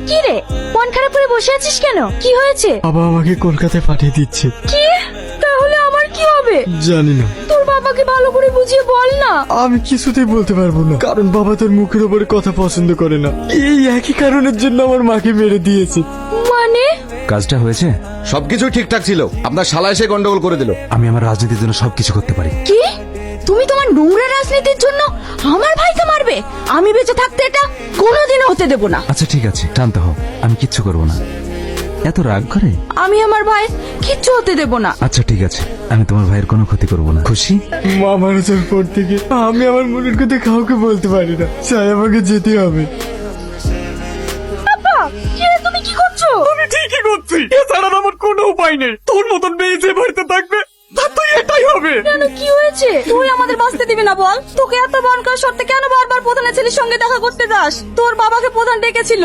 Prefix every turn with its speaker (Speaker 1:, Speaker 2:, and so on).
Speaker 1: কি রে, মন খারাপ করে বসে আছিস কেন? কি হয়েছে?
Speaker 2: বাবা আমাকে কলকাতায় পাঠিয়ে দিচ্ছে।
Speaker 1: কি? তাহলে আমার কি হবে?
Speaker 2: জানি না,
Speaker 1: তোর বাবাকে ভালো করে বুঝিয়ে বল না।
Speaker 2: আমি কিছুতেই বলতে পারবো না, কারণ বাবা তোর মুখের উপরে কথা পছন্দ করে না। এই একই কারণের জন্য আমার মাকে মেরে দিয়েছে।
Speaker 1: মানে?
Speaker 3: কাজটা হয়েছে,
Speaker 4: সবকিছু ঠিকঠাক ছিল, আপনার শালা এসে গন্ডগোল করে দিল।
Speaker 3: আমি আমার রাজনীতির জন্য সবকিছু করতে পারি।
Speaker 1: কি? তুমি তোমার নোংরা রাজনীতির জন্য আমার ভাইকে মারবে? আমি বেঁচে থাকতে এটা কোনোদিনও হতে দেব না।
Speaker 3: আচ্ছা ঠিক আছে, শান্ত হও, আমি কিচ্ছু করবো না। এত রাগ করে?
Speaker 1: আমি আমার ভাই কিচ্ছু হতে দেব না।
Speaker 3: আচ্ছা ঠিক আছে, আমি তোমার ভাইয়ের কোনো ক্ষতি করবো না। খুশি?
Speaker 2: মা মারা যাওয়ার পর থেকে আমি আমার মনের কথা কাউকে বলতে পারি না, চাই আমাকে যেতে হবে।
Speaker 1: বাবা, কি রে, তুমি কি করছো?
Speaker 2: আমি ঠিকই করছি, এছাড়া আমার কোনো উপায় নেই। তোর মতন মেয়ে যে বাড়িতে থাকবে তার তো এটাই হবে।
Speaker 1: কেন, কি হয়েছে? তুই আমাদের বাঁচতে দিবি না বল? তোকে এত বারণ করার সত্ত্বে কেন বারবার প্রধানের ছেলের সঙ্গে দেখা করতে যাস? তোর বাবাকে প্রধান ডেকেছিল।